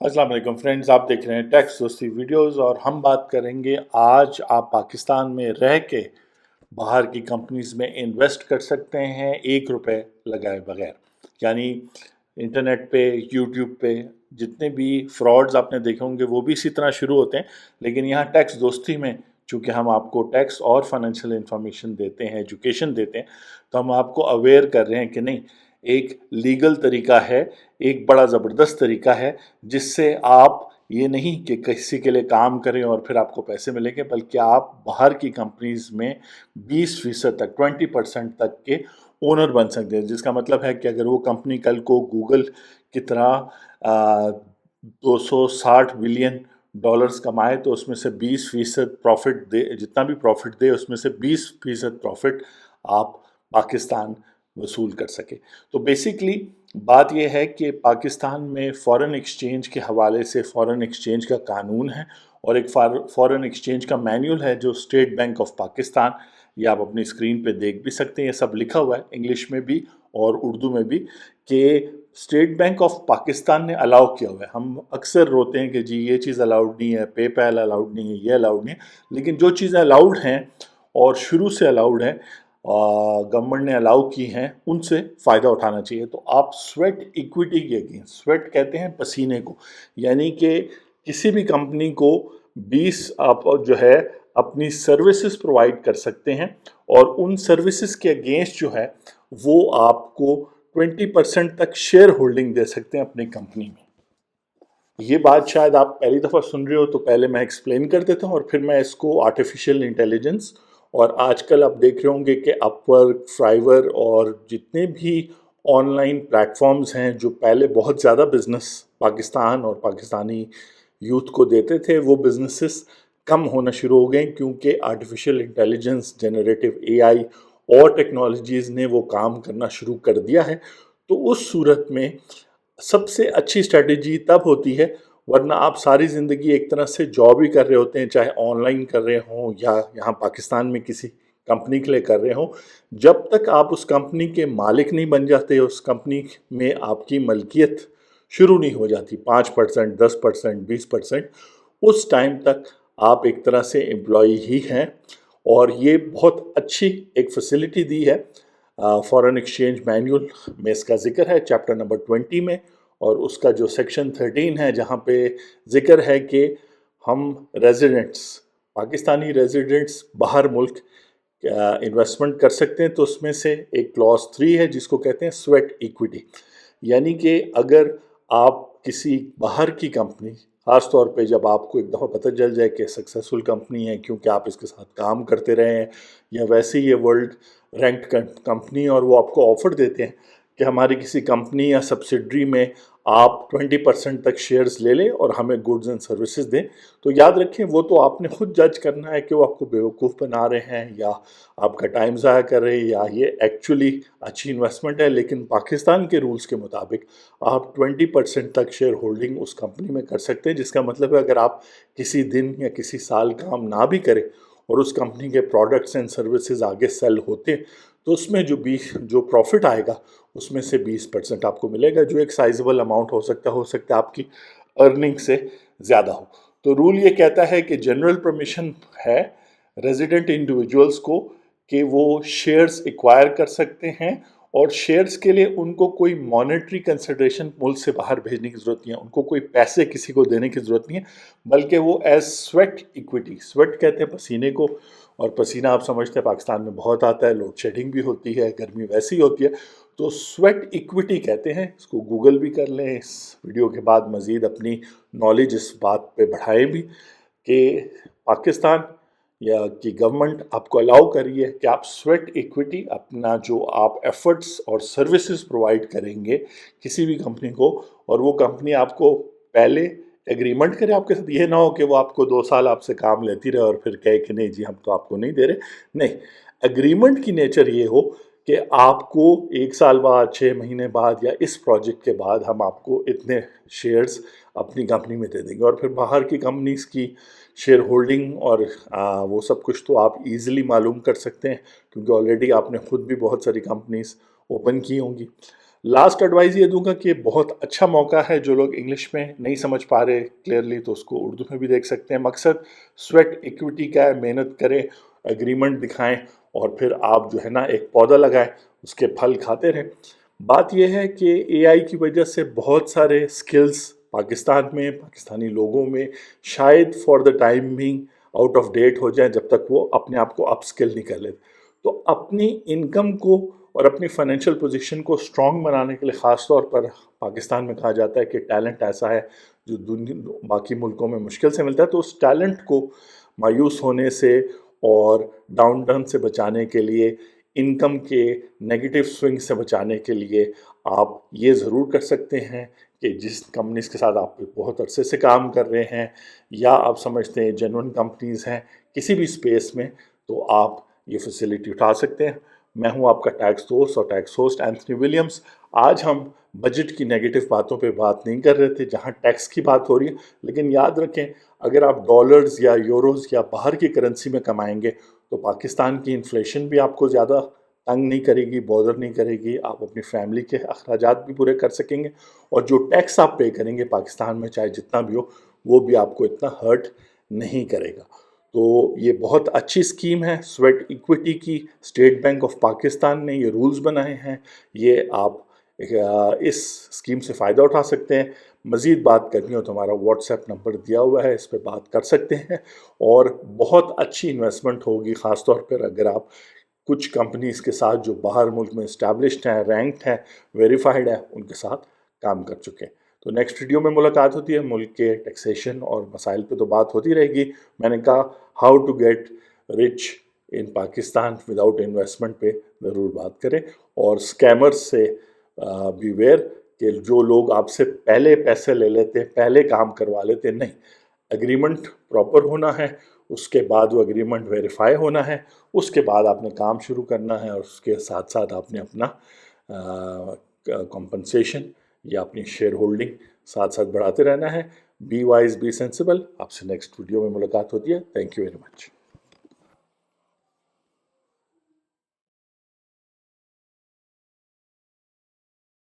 अस्सलाम वालेकुम फ्रेंड्स, आप देख रहे हैं टैक्स दोस्ती वीडियोस और हम बात करेंगे आज आप पाकिस्तान में रह के बाहर की कंपनीज में इन्वेस्ट कर सकते हैं 1 रुपए लगाए बगैर। यानी इंटरनेट पे, यूट्यूब पे जितने भी फ्रॉड्स आपने देखे होंगे वो भी इसी तरह शुरू होते हैं, लेकिन यहाँ टैक्स दोस्ती में चूँकि हम आपको टैक्स और फाइनेंशियल इंफॉर्मेशन देते हैं, एजुकेशन देते हैं, तो हम आपको अवेयर कर रहे हैं कि नहीं, एक लीगल तरीका है, एक बड़ा ज़बरदस्त तरीका है जिससे आप ये नहीं कि किसी के लिए काम करें और फिर आपको पैसे मिलेंगे, बल्कि आप बाहर की कंपनीज में 20% तक 20% तक के ओनर बन सकते हैं। जिसका मतलब है कि अगर वो कंपनी कल को गूगल की तरह 260 बिलियन डॉलर्स कमाए तो उसमें से 20% प्रॉफिट दे, जितना भी प्रॉफिट दे उसमें से 20% प्रॉफिट आप पाकिस्तान वसूल कर सके। तो बेसिकली बात यह है कि पाकिस्तान में फ़ॉरेन एक्सचेंज के हवाले से फ़ॉरेन एक्सचेंज का कानून है और एक फ़ॉरेन एक्सचेंज का मैनुअल है जो स्टेट बैंक ऑफ पाकिस्तान, ये आप अपनी स्क्रीन पे देख भी सकते हैं, ये सब लिखा हुआ है इंग्लिश में भी और उर्दू में भी कि स्टेट बैंक ऑफ पाकिस्तान ने अलाउ किया हुआ है। हम अक्सर रोते हैं कि जी ये चीज़ अलाउड नहीं है, पेपैल अलाउड नहीं है, ये अलाउड नहीं है, लेकिन जो चीज़ें अलाउड हैं और शुरू से अलाउड हैं, गवर्नमेंट ने अलाउ की हैं, उनसे फ़ायदा उठाना चाहिए। तो आप स्वेट इक्विटी के अगेंस्ट, स्वेट कहते हैं पसीने को, यानी कि किसी भी कंपनी को 20 आप जो है अपनी सर्विसेज प्रोवाइड कर सकते हैं और उन सर्विसेज के अगेंस्ट जो है वो आपको 20% तक शेयर होल्डिंग दे सकते हैं अपनी कंपनी में। ये बात शायद आप पहली दफ़ा सुन रहे हो, तो पहले मैं एक्सप्लेन कर देता हूँ और फिर मैं इसको आर्टिफिशियल इंटेलिजेंस और आजकल आप देख रहे होंगे कि अपवर्क, फाइवर और जितने भी ऑनलाइन प्लेटफॉर्म्स हैं जो पहले बहुत ज़्यादा बिजनेस पाकिस्तान और पाकिस्तानी यूथ को देते थे, वो बिजनेसेस कम होना शुरू हो गए क्योंकि आर्टिफिशियल इंटेलिजेंस, जनरेटिव एआई और टेक्नोलॉजीज़ ने वो काम करना शुरू कर दिया है। तो उस सूरत में सबसे अच्छी स्ट्रेटजी तब होती है, वरना आप सारी ज़िंदगी एक तरह से जॉब ही कर रहे होते हैं, चाहे ऑनलाइन कर रहे हों या यहाँ पाकिस्तान में किसी कंपनी के लिए कर रहे हों, जब तक आप उस कंपनी के मालिक नहीं बन जाते, उस कंपनी में आपकी मलकियत शुरू नहीं हो जाती 5%, 10%, 20%, उस टाइम तक आप एक तरह से एम्प्लॉई ही हैं। और ये बहुत अच्छी एक फैसिलिटी दी है फॉरेन एक्सचेंज मैनुअल में, इसका जिक्र है चैप्टर नंबर 20 में, और उसका जो सेक्शन 13 है जहाँ पे जिक्र है कि हम रेजिडेंट्स, पाकिस्तानी रेजिडेंट्स बाहर मुल्क इन्वेस्टमेंट कर सकते हैं। तो उसमें से एक क्लॉज 3 है जिसको कहते हैं स्वेट इक्विटी, यानी कि अगर आप किसी बाहर की कंपनी, ख़ास तौर पे जब आपको एक दफ़ा पता चल जाए कि सक्सेसफुल कंपनी है क्योंकि आप इसके साथ काम करते रहे हैं, या वैसे ही ये वर्ल्ड रैंक्ड कंपनी और वो आपको ऑफ़र देते हैं कि हमारी किसी कंपनी या सब्सिडरी में आप 20% तक शेयर्स ले लें और हमें गुड्स एंड सर्विसेज दें, तो याद रखें वो तो आपने खुद जज करना है कि वो आपको बेवकूफ़ बना रहे हैं या आपका टाइम ज़ाया कर रहे हैं या ये एक्चुअली अच्छी इन्वेस्टमेंट है। लेकिन पाकिस्तान के रूल्स के मुताबिक आप 20% तक शेयर होल्डिंग उस कंपनी में कर सकते हैं, जिसका मतलब है अगर आप किसी दिन या किसी साल काम ना भी करें और उस कंपनी के प्रोडक्ट्स एंड सर्विसेज आगे सेल होते हैं, तो उसमें जो प्रॉफिट आएगा उसमें से 20% आपको मिलेगा, जो एक साइजेबल अमाउंट हो सकता है आपकी अर्निंग से ज़्यादा हो। तो रूल ये कहता है कि जनरल परमिशन है रेजिडेंट इंडिविजुअल्स को कि वो शेयर्स एक्वायर कर सकते हैं, और शेयर्स के लिए उनको कोई मॉनेटरी कंसिडरेशन मुल्क से बाहर भेजने की ज़रूरत नहीं है, उनको कोई पैसे किसी को देने की ज़रूरत नहीं है, बल्कि वो एज स्वेट इक्विटी, स्वेट कहते हैं पसीने को, और पसीना आप समझते हैं पाकिस्तान में बहुत आता है, लोड शेडिंग भी होती है, गर्मी वैसी ही होती है, तो स्वेट इक्विटी कहते हैं इसको। गूगल भी कर लें, इस वीडियो के बाद मज़ीद अपनी नॉलेज इस बात पे बढ़ाएं भी कि पाकिस्तान या कि गवर्नमेंट आपको अलाउ कर रही है कि आप स्वेट इक्विटी, अपना जो आप एफर्ट्स और सर्विसेज प्रोवाइड करेंगे किसी भी कंपनी को, और वो कंपनी आपको पहले एग्रीमेंट करे आपके साथ, ये ना हो कि वो आपको 2 साल आपसे काम लेती रहे और फिर कहे कि नहीं जी हम तो आपको नहीं दे रहे। नहीं, एग्रीमेंट की नेचर ये हो कि आपको 1 साल बाद, 6 महीने बाद या इस प्रोजेक्ट के बाद हम आपको इतने शेयर्स अपनी कंपनी में दे देंगे। और फिर बाहर की कंपनीज की शेयर होल्डिंग और वो सब कुछ तो आप इजीली मालूम कर सकते हैं क्योंकि ऑलरेडी आपने खुद भी बहुत सारी कंपनीज ओपन की होंगी। लास्ट एडवाइस ये दूंगा कि बहुत अच्छा मौका है, जो लोग इंग्लिश में नहीं समझ पा रहे क्लियरली तो उसको उर्दू में भी देख सकते हैं। मकसद स्वेट इक्विटी का है, मेहनत करें, एग्रीमेंट दिखाएं और फिर आप जो है ना एक पौधा लगाएं, उसके फल खाते रहें। बात यह है कि एआई की वजह से बहुत सारे स्किल्स पाकिस्तान में, पाकिस्तानी लोगों में शायद for the time being out of date हो जाए, जब तक वो अपने आप को अप स्किल नहीं कर लेते। तो अपनी इनकम को और अपनी फाइनेंशियल पोजीशन को स्ट्रॉन्ग बनाने के लिए ख़ास तौर पर पाकिस्तान में कहा जाता है कि टैलेंट ऐसा है जो दुनिया बाकी मुल्कों में मुश्किल से मिलता है। तो उस टैलेंट को मायूस होने से और डाउन टर्न से बचाने के लिए, इनकम के नेगेटिव स्विंग से बचाने के लिए आप ये ज़रूर कर सकते हैं कि जिस कंपनीज़ के साथ आप बहुत अरसे से काम कर रहे हैं या आप समझते हैं जेन्युइन कंपनीज़ हैं किसी भी स्पेस में, तो आप ये फैसिलिटी उठा सकते हैं। मैं हूं आपका टैक्स दोस्त और टैक्स होस्ट एंथनी विलियम्स। आज हम बजट की नेगेटिव बातों पे बात नहीं कर रहे थे जहां टैक्स की बात हो रही है, लेकिन याद रखें अगर आप डॉलर्स या यूरोज़ या बाहर की करेंसी में कमाएंगे तो पाकिस्तान की इन्फ्लेशन भी आपको ज़्यादा तंग नहीं करेगी, बॉदर नहीं करेगी, आप अपनी फैमिली के अखराजात भी पूरे कर सकेंगे और जो टैक्स आप पे करेंगे पाकिस्तान में चाहे जितना भी हो वो भी आपको इतना हर्ट नहीं करेगा। तो ये बहुत अच्छी स्कीम है स्वेट इक्विटी की। स्टेट बैंक ऑफ पाकिस्तान ने ये रूल्स बनाए हैं, ये आप इस स्कीम से फ़ायदा उठा सकते हैं। मज़ीद बात करनी हो तो हमारा व्हाट्सएप नंबर दिया हुआ है, इस पर बात कर सकते हैं और बहुत अच्छी इन्वेस्टमेंट होगी, ख़ास तौर पर अगर आप कुछ कंपनीज़ के साथ जो बाहर मुल्क में इस्टेब्लिश्ड हैं, रैंक्ड हैं, वेरीफाइड हैं, उनके साथ काम कर चुके हैं। तो नेक्स्ट वीडियो में मुलाकात होती है। मुल्क के टैक्सेशन और मसाइल पे तो बात होती रहेगी। मैंने कहा how to get rich in Pakistan without investment पे ज़रूर बात करें और स्कैमर्स से बीवेयर कि जो लोग आपसे पहले पैसे ले लेते हैं, पहले काम करवा लेते हैं। नहीं, एग्रीमेंट प्रॉपर होना है, उसके बाद वो एग्रीमेंट वेरीफाई होना है, उसके बाद आपने काम शुरू करना है और उसके साथ साथ आपने अपना कॉम्पनसेशन या अपनी शेयर होल्डिंग साथ साथ बढ़ाते रहना है। Be wise, B sensible. आपसे नेक्स्ट वीडियो में मुलाकात होती है। Thank you very much.